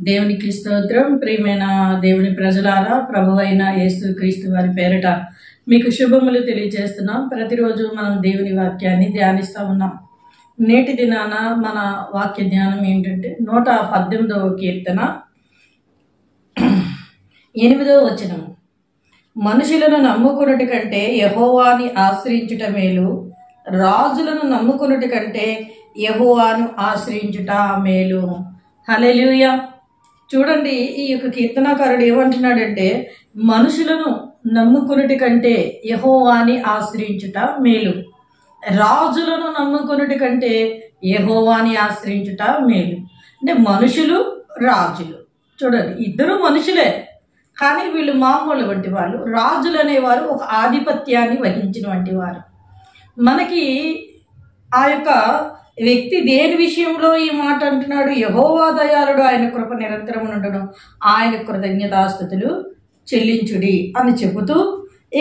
దేవునికి స్తోత్రం. ప్రియమైన దేవుని ప్రజలారా, ప్రభువైన యేసుక్రీస్తు వారి పేరిట మీకు శుభములు తెలియజేస్తున్నాం. ప్రతిరోజు మనం దేవుని వాక్యాన్ని ధ్యానిస్తూ ఉన్నాం. నేటి దినాన మన వాక్య ధ్యానం ఏంటంటే 118వ కీర్తన 8వ వచనం. మనుషులను నమ్ముకున్నటి కంటే యెహోవాని ఆశ్రయించుట మేలు, రాజులను నమ్ముకున్నటి కంటే యెహోవాను ఆశ్రయించుట మేలు. హల్లెలూయా. చూడండి, ఈ యొక్క కీర్తనాకారుడు ఏమంటున్నాడంటే, మనుషులను నమ్ముకున్నటి కంటే యెహోవాని ఆశ్రయించుట మేలు, రాజులను నమ్ముకున్నటి కంటే యెహోవాని ఆశ్రయించుట మేలు. అంటే మనుషులు, రాజులు, చూడండి ఇద్దరు మనుషులే, కానీ వీళ్ళు మామూలు వంటి వాళ్ళు. రాజులు అనేవారు ఒక ఆధిపత్యాన్ని వహించిన వంటి వారు. మనకి ఆ యొక్క వ్యక్తి దేని విషయంలో ఈ మాట అంటున్నాడు? యెహోవా దయాళుడు, ఆయన కృప నిరంతరం ఉండడం, ఆయన కృతజ్ఞతాస్తుతులు చెల్లించుడి అని చెబుతూ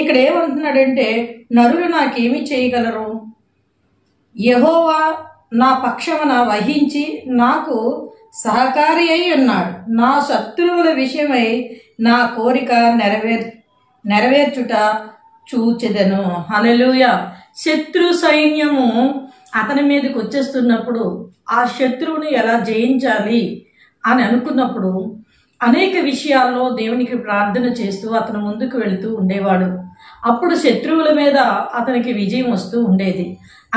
ఇక్కడ ఏమంటున్నాడంటే, నరులు నాకేమి చేయగలరు? యెహోవా నా పక్షమున వహించి నాకు సహకారి అయి ఉన్నాడు. నా శత్రువుల విషయమై నా కోరిక నెరవేర్చుట చూచెదను. హల్లెలూయా. శత్రు సైన్యము అతని మీదకి వచ్చేస్తున్నప్పుడు ఆ శత్రువుని ఎలా జయించాలి అని అనుకున్నప్పుడు అనేక విషయాల్లో దేవునికి ప్రార్థన చేస్తూ అతను ముందుకు వెళుతూ ఉండేవాడు. అప్పుడు శత్రువుల మీద అతనికి విజయం వస్తూ ఉండేది.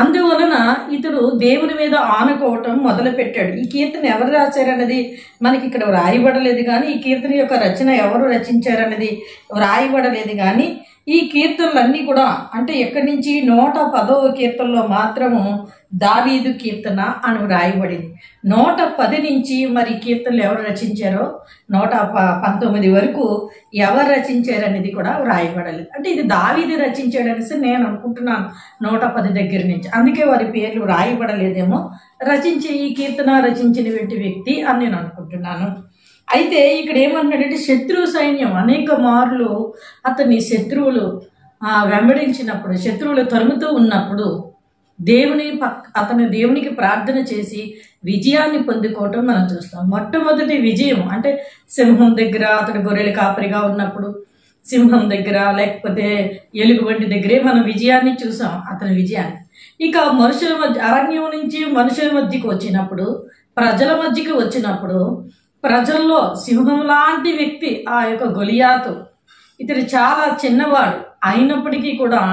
అందువలన ఇతడు దేవుని మీద ఆనుకోవటం మొదలుపెట్టాడు. ఈ కీర్తన ఎవరు రాశారన్నది మనకి ఇక్కడ వ్రాయబడలేదు, కానీ ఈ కీర్తన యొక్క రచన ఎవరు రచించారన్నది వ్రాయబడలేదు. కానీ ఈ కీర్తనలన్నీ కూడా అంటే ఎక్కడి నుంచి 110వ కీర్తనలో మాత్రము దావీదు కీర్తన అని వ్రాయబడింది. 110 నుంచి మరి కీర్తనలు ఎవరు రచించారో 119 వరకు ఎవరు రచించారనేది కూడా వ్రాయబడలేదు. అంటే ఇది దావీదు రచించాడనేసి నేను అనుకుంటున్నాను 110 దగ్గర నుంచి. అందుకే వారి పేర్లు వ్రాయబడలేదేమో. ఈ కీర్తన రచించిన వ్యక్తి అని నేను అనుకుంటున్నాను. అయితే ఇక్కడ ఏమన్నాడంటే, శత్రు సైన్యం అనేక మార్లు అతన్ని శత్రువులు వెంబడించినప్పుడు, శత్రువులు తరుముతూ ఉన్నప్పుడు అతను దేవునికి ప్రార్థన చేసి విజయాన్ని పొందుకోవటం మనం చూస్తాం. మొట్టమొదటి విజయం అంటే సింహం దగ్గర అతడు గొర్రెల కాపరిగా ఉన్నప్పుడు, సింహం దగ్గర లేకపోతే ఎలుగుబంటి దగ్గరే మనం విజయాన్ని చూసాం, అతని విజయాన్ని. ఇక మనుషుల మధ్య, అరణ్యం నుంచి మనుషుల మధ్యకి వచ్చినప్పుడు, ప్రజల మధ్యకి వచ్చినప్పుడు, ప్రజల్లో సింహం లాంటి వ్యక్తి ఆ యొక్క గొలియాతు. ఇతడు చాలా చిన్నవాడు అయినప్పటికీ కూడా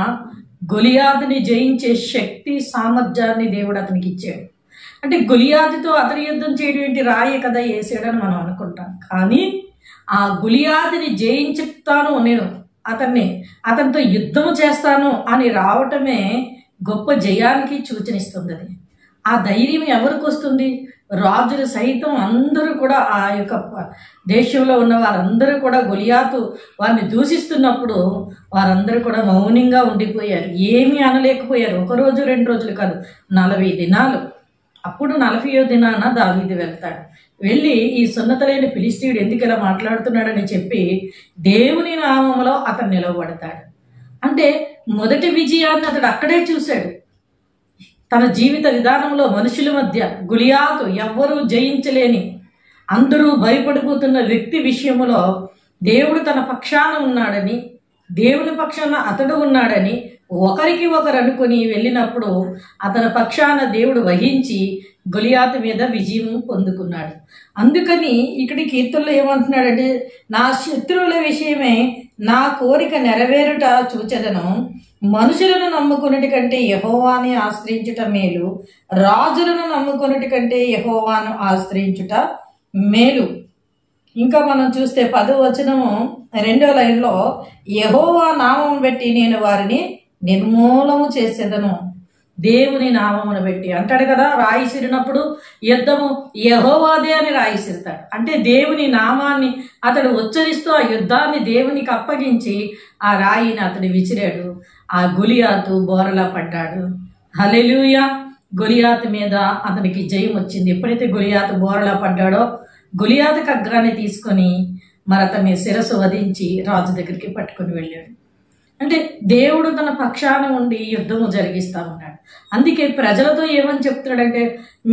గొలియాతుని జయించే శక్తి, సామర్థ్యాన్ని దేవుడు అతనికి ఇచ్చాడు. అంటే గొలియాతుతో అతని యుద్ధం చేయడం ఏంటి? రాయి కదా వేసాడని మనం అనుకుంటాం. కానీ ఆ గొలియాతుని జయించుతాను, నేను అతనితో యుద్ధం చేస్తాను అని రావటమే గొప్ప జయానికి సూచనిస్తుంది. అది ఆ ధైర్యం ఎవరికి వస్తుంది? రాజులు సైతం అందరూ కూడా, ఆ యొక్క దేశంలో ఉన్న వారందరూ కూడా గొలియాతు వారిని దూషిస్తున్నప్పుడు వారందరూ కూడా మౌనంగా ఉండిపోయారు, ఏమీ అనలేకపోయారు. 1 రోజు 2 రోజులు కాదు, 40 దినాలు. అప్పుడు 40వ దినాన దావీదు వెళ్తాడు. వెళ్ళి ఈ సున్నతలేని ఫిలిష్తీయుడు ఎందుకు ఇలా మాట్లాడుతున్నాడని చెప్పి దేవుని నామములో అతను నిలవబడతాడు. అంటే మొదటి విజయాన్ని అతడు అక్కడే చూశాడు. తన జీవిత విధానంలో మనుషుల మధ్య గొలియాతు ఎవ్వరూ జయించలేని, అందరూ భయపడిపోతున్న వ్యక్తి విషయంలో దేవుడు తన పక్షాన ఉన్నాడని, దేవుని పక్షాన అతడు ఉన్నాడని ఒకరికి ఒకరు అనుకుని వెళ్ళినప్పుడు అతని పక్షాన దేవుడు వహించి గొలియాతు మీద విజయం పొందుకున్నాడు. అందుకని ఇక్కడ కీర్తనలో ఏమంటున్నాడంటే, నా శత్రువుల విషయమే నా కోరిక నెరవేరుట చూచెదను, మనుషులను నమ్ముకున్నటి కంటే యెహోవాని ఆశ్రయించుట మేలు, రాజులను నమ్ముకున్నటి కంటే యెహోవాను ఆశ్రయించుట మేలు. ఇంకా మనం చూస్తే 10వ వచనము 2వ లైన్లో, యెహోవా నామం బట్టి నేను వారిని నిర్మూలము చేసేదను. దేవుని నామమును బట్టి అంటాడు కదా, రాయి సిరినప్పుడు యుద్ధము యెహోవాదే అని రాయి సిరుతాడు. అంటే దేవుని నామాన్ని అతడు ఉచ్చరిస్తూ ఆ యుద్ధాన్ని దేవునికి అప్పగించి ఆ రాయిని అతడు విసిరాడు. ఆ గొలియాతు బోరలా పడ్డాడు. హల్లెలూయా. గొలియాతు మీద అతనికి జయం వచ్చింది. ఎప్పుడైతే గొలియాతు బోరలా పడ్డాడో గొలియాతు ఖడ్గాన్ని తీసుకొని మరి అతన్ని శిరస్సు వధించి రాజు దగ్గరికి పట్టుకొని వెళ్ళాడు. అంటే దేవుడు తన పక్షాన ఉండి యుద్ధము జరిగిస్తా ఉన్నాడు. అందుకే ప్రజలతో ఏమని చెప్తున్నాడంటే,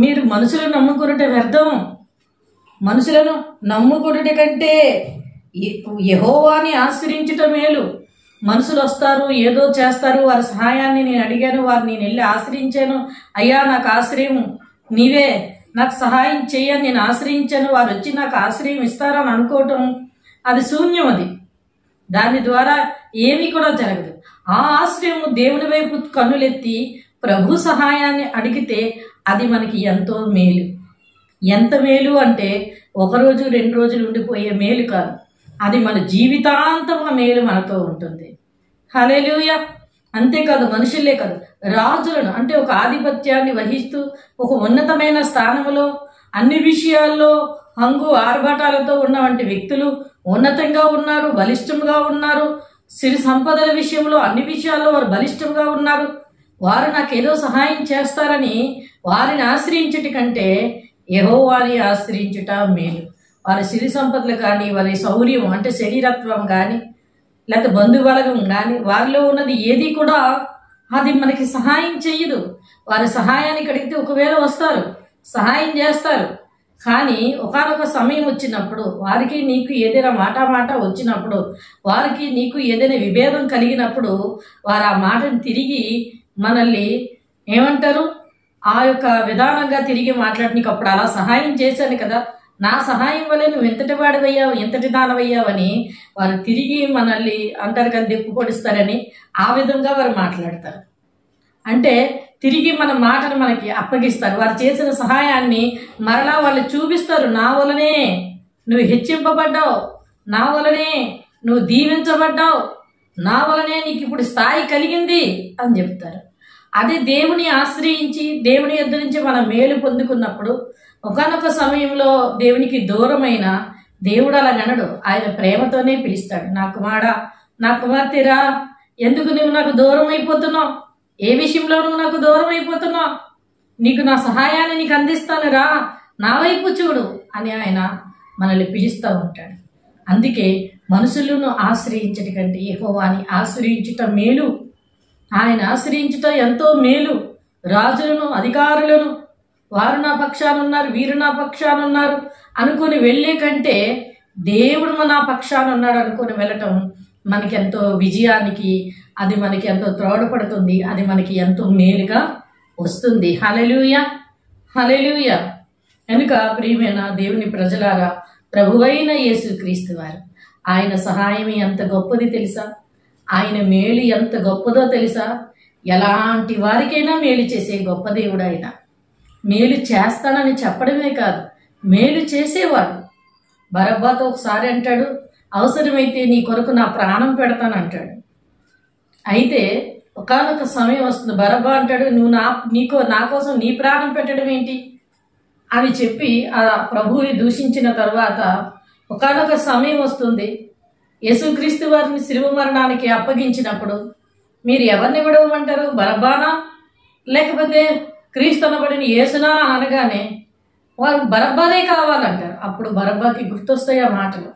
మీరు మనుషులను నమ్ముకున్నట్టే వ్యర్థం, మనుషులను నమ్ముకొనుట కంటే యెహోవాని ఆశ్రయించుట మేలు. మనుషులు వస్తారు, ఏదో చేస్తారు, వారి సహాయాన్ని నేను అడిగాను, వారిని నేను వెళ్ళి ఆశ్రయించాను, అయ్యా నాకు ఆశ్రయం నీవే, నాకు సహాయం చేయని నేను ఆశ్రయించాను, వారు వచ్చి నాకు ఆశ్రయం ఇస్తారని అనుకోవటం అది శూన్యం. అది దాని ద్వారా ఏమీ కూడా జరగదు. ఆ ఆశ్రయము దేవుని వైపు కన్నులెత్తి ప్రభు సహాయాన్ని అడిగితే అది మనకి ఎంతో మేలు. ఎంత మేలు అంటే ఒకరోజు 2 రోజులు ఉండిపోయే మేలు కాదు, అది మన జీవితాంతం ఆ మేలు మనతో ఉంటుంది. హల్లెలూయా. అంతేకాదు, మనుషులే కాదు, రాజులను అంటే ఒక ఆధిపత్యాన్ని వహిస్తూ ఒక ఉన్నతమైన స్థానంలో అన్ని విషయాల్లో హంగు ఆర్భాటాలతో ఉన్నవంటి వ్యక్తులు ఉన్నతంగా ఉన్నారు, బలిష్టంగా ఉన్నారు. సిరి సంపదల విషయంలో అన్ని విషయాల్లో వారు బలిష్టంగా ఉన్నారు. వారు నాకేదో సహాయం చేస్తారని వారిని ఆశ్రయించుట కంటే యెహోవాని ఆశ్రయించుట మేలు. వారి సిరి సంపదలు కానీ, వారి శౌర్యం అంటే శరీరత్వం కానీ, లేకపోతే బంధుబలగం కానీ, వారిలో ఉన్నది ఏది కూడా అది మనకి సహాయం చెయ్యదు. వారి సహాయానికి అడిగితే ఒకవేళ వస్తారు, సహాయం చేస్తారు, కానీ ఒకానొక సమయం వచ్చినప్పుడు వారికి నీకు ఏదైనా మాట వచ్చినప్పుడు, వారికి నీకు ఏదైనా విభేదం కలిగినప్పుడు వారు ఆ మాటను తిరిగి మనల్ని ఏమంటారు, ఆ యొక్క విధానంగా తిరిగి మాట్లాడి నీకు అప్పుడు అలా సహాయం చేశాను కదా, నా సహాయం వల్లే నువ్వు ఎంతటి వాడివయ్యావు, ఎంతటి దానవయ్యావని వారు తిరిగి మనల్ని అంటారు కదా, దెప్పు పొడిస్తారని ఆ విధంగా వారు మాట్లాడతారు. అంటే తిరిగి మన మాటను మనకి అప్పగిస్తారు. వారు చేసిన సహాయాన్ని మరలా వాళ్ళు చూపిస్తారు. నా వలనే నువ్వు హెచ్చింపబడ్డావు, నా వలనే నువ్వు దీవించబడ్డావు, నా వలనే నీకు ఇప్పుడు స్థాయి కలిగింది అని చెప్తారు. అదే దేవుని ఆశ్రయించి దేవుని యొద్ద నుంచి మనం మేలు పొందుకున్నప్పుడు ఒకానొక సమయంలో దేవునికి దూరమైన దేవుడు అలాగనడు, ఆయన ప్రేమతోనే పిలుస్తాడు. నా కుమారా, నా కుమార్తెరా, ఎందుకు నువ్వు నాకు దూరం అయిపోతున్నావు, ఏ విషయంలో నువ్వు నాకు దూరం అయిపోతున్నావు, నీకు నా సహాయాన్ని నీకు అందిస్తాను రా, నా వైపు చూడు అని ఆయన మనల్ని పిలుస్తూ ఉంటాడు. అందుకే మనుషులను ఆశ్రయించట కంటే యెహోవాని ఆశ్రయించుట మేలు. ఆయన ఆశ్రయించుట ఎంతో మేలు. రాజులను, అధికారులను, వారు నా పక్షానున్నారు, వీరు నా పక్షానున్నారు అనుకుని వెళ్ళే కంటే దేవుడు నా పక్షానున్నాడు అనుకుని వెళ్ళటం మనకి ఎంతో విజయానికి, అది మనకి ఎంతో తోడ్పడుతుంది, అది మనకి ఎంతో మేలుగా వస్తుంది. హల్లెలూయా, హల్లెలూయా. కనుక ప్రియమైన దేవుని ప్రజలారా, ప్రభువైన యేసుక్రీస్తు వారు ఆయన సహాయం ఎంత గొప్పది తెలుసా, ఆయన మేలు ఎంత గొప్పదో తెలుసా. ఎలాంటి వారికైనా మేలు చేసే గొప్ప దేవుడు ఆయన. మేలు చేస్తానని చెప్పడమే కాదు, మేలు చేసేవాడు. బరబ్బాతో ఒకసారి అంటాడు, అవసరమైతే నీ కొరకు నా ప్రాణం పెడతానంటాడు. అయితే ఒకానొక సమయం వస్తుంది, బరబ్బా అంటాడు, నువ్వు నా కోసం నీ ప్రాణం పెట్టడం ఏంటి అని చెప్పి ఆ ప్రభువుని దూషించిన తర్వాత ఒకానొక సమయం వస్తుంది, యేసుక్రీస్తు వారిని శిలువ మరణానికి అప్పగించినప్పుడు మీరు ఎవరిని విడవమంటారు, బరబ్బానా లేకపోతే క్రీస్తు అనబడిన యేసునా అనగానే వారు బరబ్బానే కావాలంటారు. అప్పుడు బరబ్బాకి గుర్తొస్తాయి ఆ మాటలు,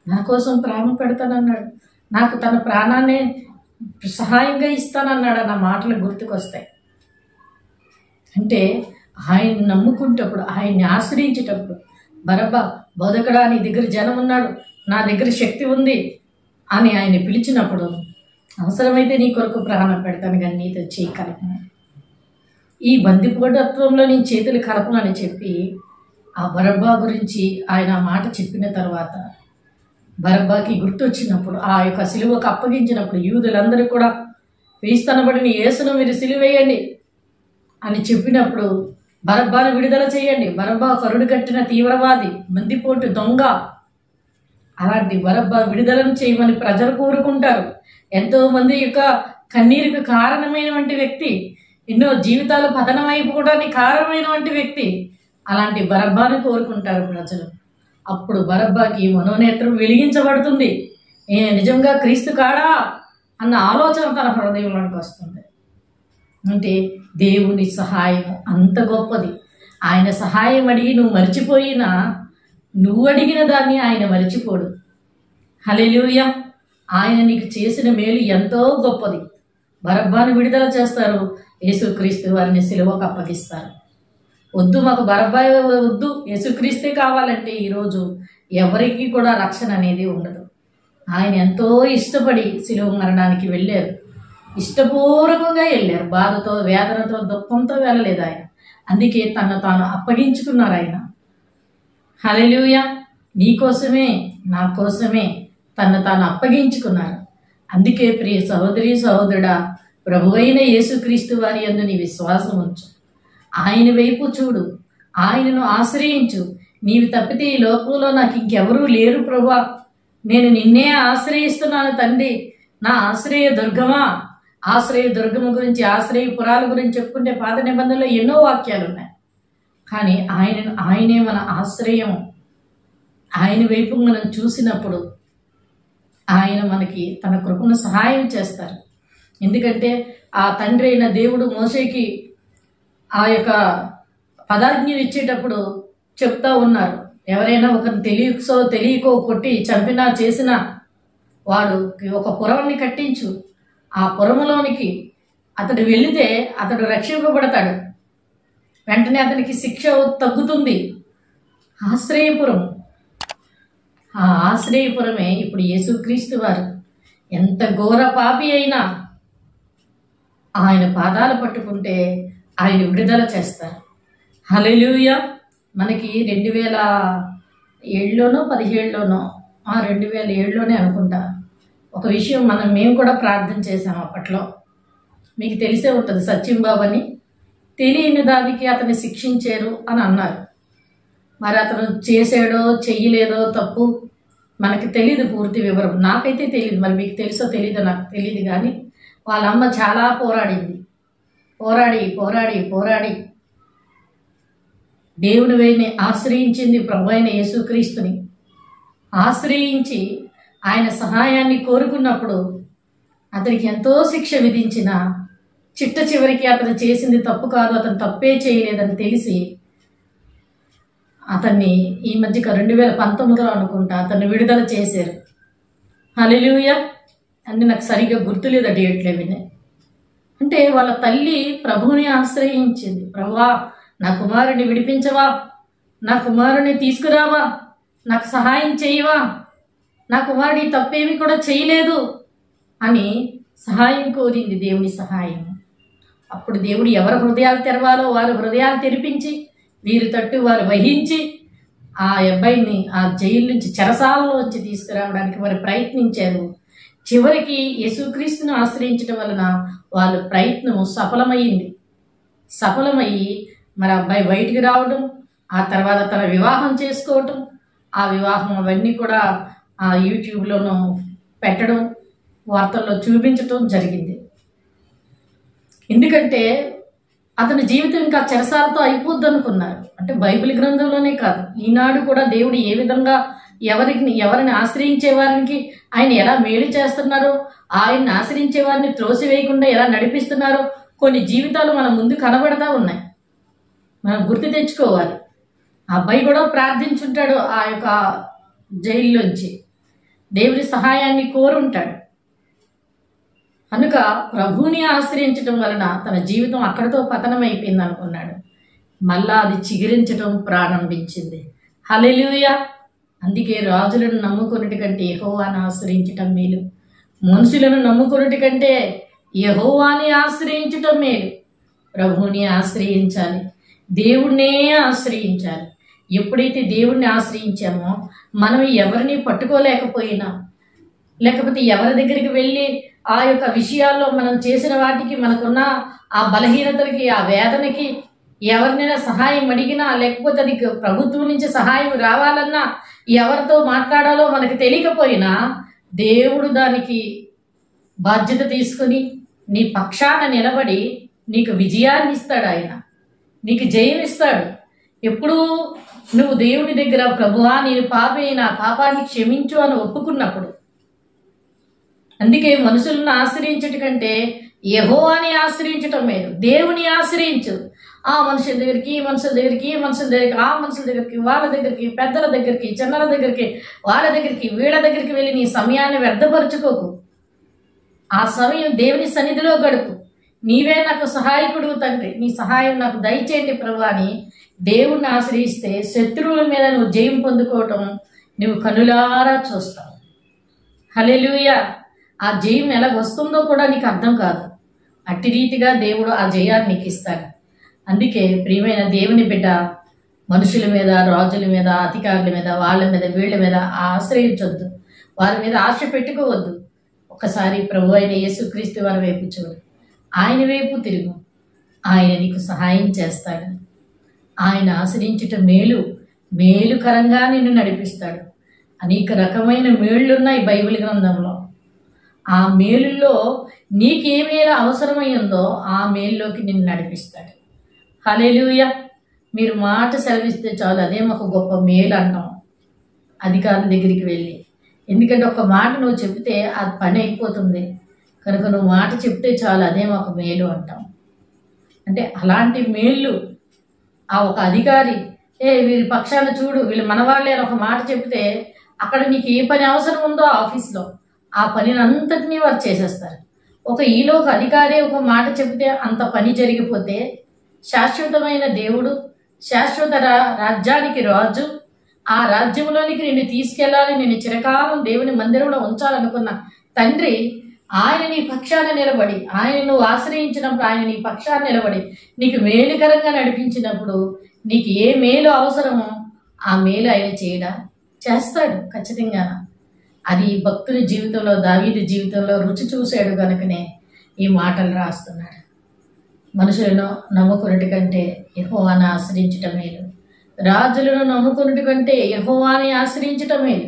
నా కోసం ప్రాణం పెడతానన్నాడు, నాకు తన ప్రాణాన్ని సహాయంగా ఇస్తానన్నాడు అన్న మాటలు గుర్తుకొస్తాయి. అంటే ఆయన్ని నమ్ముకుంటప్పుడు, ఆయన్ని ఆశ్రయించేటప్పుడు బరబ్బా, బోధకుడా నీ దగ్గర జనం ఉన్నాడు, నా దగ్గర శక్తి ఉంది అని ఆయన పిలిచినప్పుడు అవసరమైతే నీ కొరకు ప్రాణం పెడతాను కానీ నీతో చేయి కలపను, ఈ బందిపోటత్వంలో నేను చేతులు కలపను అని చెప్పి ఆ బరబ్బా గురించి ఆయన మాట చెప్పిన తర్వాత బరబ్బాకి గుర్తొచ్చినప్పుడు, ఆ యొక్క సిలువకు అప్పగించినప్పుడు యూదులందరూ కూడా క్రీస్తునబడిన యేసును మీరు సిలువేయండి అని చెప్పినప్పుడు బరబ్బాను విడుదల చేయండి, బరబ్బా కరుడు కట్టిన తీవ్రవాది, బందిపోటు దొంగ, అలాంటి బరబ్బా విడుదలను చేయమని ప్రజలు కోరుకుంటారు. ఎంతో మంది యొక్క కన్నీరుకు కారణమైనటువంటి వ్యక్తి, ఎన్నో జీవితాలు పతనమైపోవడానికి కారణమైనటువంటి వ్యక్తి, అలాంటి బరబ్బాను కోరుకుంటారు ప్రజలు. అప్పుడు బరబ్బాకి మనోనేత్రం వెలిగించబడుతుంది, నిజంగా క్రీస్తు కాడా అన్న ఆలోచన తన హృదయంలోనికి వస్తుంది. అంటే దేవుని సహాయం అంత గొప్పది. ఆయన సహాయం అడిగి నువ్వు మర్చిపోయినా నువ్వు అడిగిన దాన్ని ఆయన మర్చిపోడు. హల్లెలూయా. ఆయన నీకు చేసిన మేలు ఎంతో గొప్పది. బరబ్బాను విడుదల చేస్తారు, యేసుక్రీస్తు వారిని సిలువకు అప్పగిస్తారు. వద్దు, మాకు బరబ్బాయి వద్దు, యేసుక్రీస్తే కావాలంటే ఈరోజు ఎవరికి కూడా రక్షణ అనేది ఉండదు. ఆయన ఎంతో ఇష్టపడి శిలువ మరణానికి వెళ్ళారు, ఇష్టపూర్వకంగా వెళ్ళారు, బాధతో వేదనతో దుఃఖంతో వెళ్ళలేదు ఆయన. అందుకే తను తాను అప్పగించుకున్నారు ఆయన. హల్లెలూయా. నీకోసమే నా కోసమే తను తాను అప్పగించుకున్నారు. అందుకే ప్రియ సహోదరి సహోదరుడా, ప్రభువైన యేసుక్రీస్తు వారి యందు నీ విశ్వాసం ఉంచు, ఆయన వైపు చూడు, ఆయనను ఆశ్రయించు. నీవు తప్పితే ఈ లోకంలో నాకు ఇంకెవరూ లేరు ప్రభువా, నేను నిన్నే ఆశ్రయిస్తున్నాను తండ్రి, నా ఆశ్రయ దుర్గమా. ఆశ్రయ దుర్గము గురించి, ఆశ్రయ పురాల గురించి చెప్పుకుంటే పాత నిబంధనలో ఎన్నో వాక్యాలు ఉన్నాయి. కానీ ఆయనే మన ఆశ్రయం. ఆయన వైపు మనం చూసినప్పుడు ఆయన మనకి తన కృపను సహాయం చేస్తారు. ఎందుకంటే ఆ తండ్రి అయిన దేవుడు మోషేకి ఆ యొక్క పదాజ్ఞలు ఇచ్చేటప్పుడు చెప్తా ఉన్నారు, ఎవరైనా ఒకరిని తెలియకో కొట్టి చంపినా చేసినా వాడు ఒక పురముని కట్టించు, ఆ పురములోనికి అతడు వెళితే అతడు రక్షింపబడతాడు, వెంటనే అతనికి శిక్ష తగ్గుతుంది. ఆశ్రయపురం, ఆ ఆశ్రయపురమే ఇప్పుడు యేసుక్రీస్తు వారు. ఎంత ఘోర పాపి అయినా ఆయన పాదాలు పట్టుకుంటే ఆయన విడుదల చేస్తారు. హల్లెలూయా. మనకి 2007లోనో 2017లోనో 2007లోనే అనుకుంటా ఒక విషయం మేము కూడా ప్రార్థన చేశాం. అప్పట్లో మీకు తెలిసే ఉంటుంది, సత్యంబాబు అని తెలియని దానికి అతన్ని శిక్షించారు అని అన్నారు. మరి అతను చేసాడో చెయ్యలేదో తప్పు మనకి తెలీదు, పూర్తి వివరం నాకైతే తెలియదు, మరి మీకు తెలుసో తెలీదో నాకు తెలియదు. కానీ వాళ్ళ అమ్మ చాలా పోరాడింది, పోరాడి దేవుని వైని ఆశ్రయించింది. ప్రభు అయిన యేసుక్రీస్తుని ఆశ్రయించి ఆయన సహాయాన్ని కోరుకున్నప్పుడు అతనికి ఎంతో శిక్ష విధించిన చిట్ట చివరికి అతను చేసింది తప్పు కాదు, అతను తప్పే చేయలేదని తెలిసి అతన్ని ఈ మధ్య 2019లో అనుకుంటా అతన్ని విడుదల చేశారు. హల్లెలూయా. అంటే నాకు సరిగ్గా గుర్తులేదు ఆ డేట్లు వినే. అంటే వాళ్ళ తల్లి ప్రభువుని ఆశ్రయించింది. ప్రభువా, నా కుమారుని విడిపించవా, నా కుమారుని తీసుకురావా, నాకు సహాయం చేయవా, నా కుమారుడి తప్పేమి కూడా చేయలేదు అని సహాయం కోరింది, దేవుని సహాయం. అప్పుడు దేవుడు ఎవరి హృదయాలు తెరవాలో వారి హృదయాలు తెరిపించి వీరి తట్టు వారు వహించి ఆ అబ్బాయిని ఆ జైలు నుంచి, చెరసాలలోంచి తీసుకురావడానికి వారు ప్రయత్నించారు. చివరికి యేసుక్రీస్తును ఆశ్రయించడం వలన వాళ్ళ ప్రయత్నం సఫలమయ్యి మరి అబ్బాయి బయటికి రావడం, ఆ తర్వాత తన వివాహం చేసుకోవటం, ఆ వివాహం అవన్నీ కూడా ఆ యూట్యూబ్లోనూ పెట్టడం, వార్తల్లో చూపించటం జరిగింది. ఎందుకంటే అతని జీవితం ఇంకా చెరసాలతో అయిపోద్ది అనుకున్నారు. అంటే బైబిల్ గ్రంథంలోనే కాదు, ఈనాడు కూడా దేవుడు ఏ విధంగా ఎవరిని ఆశ్రయించే వారికి ఆయన ఎలా మేలు చేస్తున్నారో, ఆయన్ని ఆశ్రయించే వారిని త్రోసివేయకుండా ఎలా నడిపిస్తున్నారో కొన్ని జీవితాలు మన ముందు కనబడతా ఉన్నాయి. మనం గుర్తు తెచ్చుకోవాలి. ఆ అబ్బాయి కూడా ప్రార్థించుంటాడు, ఆ యొక్క జైల్లోంచి దేవుని సహాయాన్ని కోరుంటాడు. కనుక ప్రభువుని ఆశ్రయించడం వలన తన జీవితం అక్కడితో పతనమైపోయింది అనుకున్నాడు. మళ్ళా అది చిగురించడం ప్రారంభించింది. హల్లెలూయా. అందుకే రాజులను నమ్ముకున్నటి కంటే యెహోవాను ఆశ్రయించటం మేలు, మనుషులను నమ్ముకున్నటి కంటే యెహోవాని ఆశ్రయించటం మేలు. ప్రభువుని ఆశ్రయించాలి, దేవుణ్ణే ఆశ్రయించాలి. ఎప్పుడైతే దేవుణ్ణి ఆశ్రయించామో మనం ఎవరిని పట్టుకోలేకపోయినా, లేకపోతే ఎవరి దగ్గరికి వెళ్ళి ఆ యొక్క విషయాల్లో మనం చేసిన వాటికి, మనకున్న ఆ బలహీనతలకి, ఆ వేదనకి ఎవరినైనా సహాయం అడిగినా, లేకపోతే అది ప్రభుత్వం నుంచి సహాయం రావాలన్నా, ఎవరితో మాట్లాడాలో మనకు తెలియకపోయినా దేవుడు దానికి బాధ్యత తీసుకుని నీ పక్షాన నిలబడి నీకు విజయాన్ని ఇస్తాడు. ఆయన నీకు జయం ఇస్తాడు. ఎప్పుడు నువ్వు దేవుని దగ్గర ప్రభువా నేను పాపే, నా పాపాన్ని క్షమించు అని ఒప్పుకున్నప్పుడు. అందుకే మనుషులను ఆశ్రయించట కంటే యెహోవాని ఆశ్రయించటం మేలు. దేవుని ఆశ్రయించు. ఆ మనుషుల దగ్గరికి, ఈ మనుషుల దగ్గరికి, ఈ మనుషుల దగ్గరికి, ఆ మనుషుల దగ్గరికి, వాళ్ళ దగ్గరికి, పెద్దల దగ్గరికి, చిన్నల దగ్గరికి, వాళ్ళ దగ్గరికి, వీళ్ళ దగ్గరికి వెళ్ళి నీ సమయాన్ని వ్యర్థపరచుకోకు. ఆ సమయం దేవుని సన్నిధిలో గడుపు. నీవే నాకు సహాయకుడు తండ్రి, నీ సహాయం నాకు దయచేయండి ప్రభు అని దేవుణ్ణి ఆశ్రయిస్తే శత్రువుల మీద నువ్వు జయం పొందుకోవటం నువ్వు కనులారా చూస్తావు. హల్లెలూయా. ఆ జయం ఎలా వస్తుందో కూడా నీకు అర్థం కాదు. అట్టి రీతిగా దేవుడు ఆ జయాన్ని నీకు ఇస్తాడు. అందుకే ప్రియమైన దేవుని బిడ్డ, మనుషుల మీద, రాజుల మీద, అధికారుల మీద, వాళ్ళ మీద, వీళ్ళ మీద ఆశ్రయించొద్దు, వారి మీద ఆశ పెట్టుకోవద్దు. ఒకసారి ప్రభు అయిన యేసుక్రీస్తు వారి వైపు చూడు, ఆయన వైపు తిరుగు, ఆయన నీకు సహాయం చేస్తాడు. ఆయన ఆశ్రయించుట మేలుకరంగా నిన్ను నడిపిస్తాడు. అనేక రకమైన మేళ్ళున్నాయి బైబిల్ గ్రంథంలో. ఆ మేలుల్లో నీకే మేలు అవసరమైందో ఆ మేలులోకి నిన్ను నడిపిస్తాడు. హల్లెలూయా. మీరు మాట సెలవిస్తే చాలు, అదే మాకు గొప్ప మేలు అంటాం అధికారుల దగ్గరికి వెళ్ళి. ఎందుకంటే ఒక మాట నువ్వు చెప్తే అది పని అయిపోతుంది కనుక నువ్వు మాట చెప్తే చాలు, అదే మాకు మేలు అంటాం. అంటే అలాంటి మేళ్ళు ఆ ఒక అధికారి, వీరి పక్షాలు చూడు, వీళ్ళు మనవాళ్ళే అని ఒక మాట చెప్తే అక్కడ నీకు ఏ పని అవసరం ఉందో ఆఫీస్లో ఆ పనిని అంతటినీ వారు చేసేస్తారు. ఈలోక అధికారి ఒక మాట చెబితే అంత పని జరిగిపోతే శాశ్వతమైన దేవుడు, శాశ్వత రాజ్యానికి రాజు, ఆ రాజ్యంలోనికి నిన్ను తీసుకెళ్లాలి, నిన్ను చిరకాలం దేవుని మందిరంలో ఉంచాలనుకున్న తండ్రి ఆయన నీ పక్షాన నిలబడి, ఆయన నువ్వు ఆశ్రయించినప్పుడు ఆయన నీ పక్షాన నిలబడి నీకు మేలుకరంగా నడిపించినప్పుడు నీకు ఏ మేలు అవసరమో ఆ మేలు ఆయన చేస్తాడు ఖచ్చితంగా. అది భక్తుని జీవితంలో, దావీదు జీవితంలో రుచి చూశాడు కనుకనే ఈ మాటలు రాస్తున్నాడు. మనుషులను నమ్ముకున్నటి కంటే యెహోవాను ఆశ్రయించటం మేలు, రాజులను నమ్ముకున్నటి కంటే యెహోవాని ఆశ్రయించటం మేలు.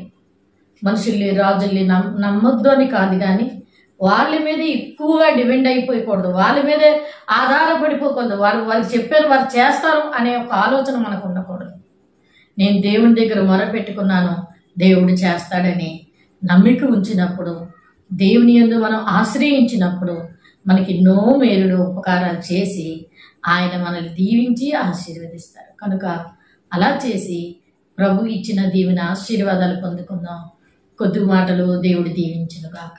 మనుషుల్ని, రాజుల్ని నమ్మొద్దు అని కాదు, కానీ వాళ్ళ మీద ఎక్కువగా డిపెండ్ అయిపోయకూడదు, వాళ్ళ మీదే ఆధారపడిపోకూడదు. వాళ్ళు చెప్పారు, వారు చేస్తారు అనే ఒక ఆలోచన మనకు ఉండకూడదు. నేను దేవుని దగ్గర మొరపెట్టుకున్నాను, దేవుడు చేస్తాడని నమ్మిక ఉంచినప్పుడు, దేవుని యందు మనం ఆశ్రయించినప్పుడు మనకి ఎన్నో మేలుడు ఉపకారాలు చేసి ఆయన మనల్ని దీవించి ఆశీర్వదిస్తారు. కనుక అలా చేసి ప్రభు ఇచ్చిన దీవెన ఆశీర్వాదాలు పొందుకుందాం. కొద్ది మాటలు దేవుడు దీవించును గాక.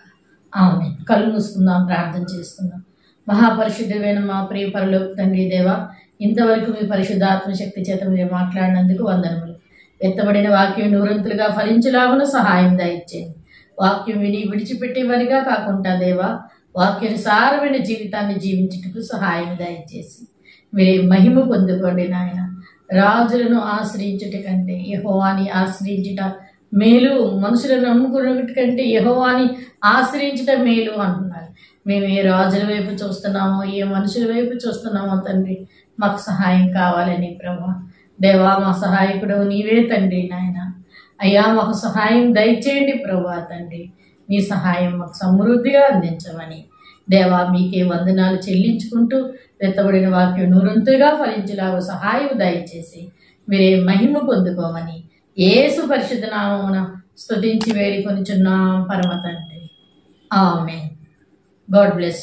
ఆమేన్. కళ్ళు మూసుకుందాం, ప్రార్థన చేసుకుందాం. మహాపరిశుద్ధమైన మా ప్రియ పరలోక తండ్రి దేవా, ఇంతవరకు మీ పరిశుద్ధాత్మ శక్తి చేత మీరు మాట్లాడినందుకు వందనములు. ఎత్తబడిన వాక్యం నూరంతులుగా ఫలించులాగున సహాయం దయచేయండి. వాక్యం విని విడిచిపెట్టేవారిగా కాకుండా దేవా, వాక్యానుసారమైన జీవితాన్ని జీవించుటకు సహాయం దయచేసి మీరే మహిమ పొందుకోండి నాయన. రాజులను ఆశ్రయించుట కంటే యెహోవాని ఆశ్రయించుట మేలు, మనుషులను నమ్ముకున్నటి కంటే యెహోవాని ఆశ్రయించుట మేలు అంటున్నారు. మేము ఏ రాజుల వైపు చూస్తున్నామో, ఏ మనుషుల వైపు చూస్తున్నామో తండ్రి, మాకు సహాయం కావాలని ప్రభా దేవా, మా సహాయకుడు నీవే తండ్రి నాయన. అయ్యా, మాకు సహాయం దయచేయండి ప్రభా తండ్రి. మీ సహాయం మాకు సమృద్ధిగా అందించమని దేవా మీకే వందనాలు చెల్లించుకుంటూ ఎత్తబడిన వాక్యం నూరంతుగా ఫలించేలాగా సహాయం దయచేసి మీరే మహిమ పొందుకోమని యేసు పరిశుద్ధ నామమున స్తుతించి వేడుకొనుచున్నాం పరమ తండ్రి. ఆమేన్. God bless you.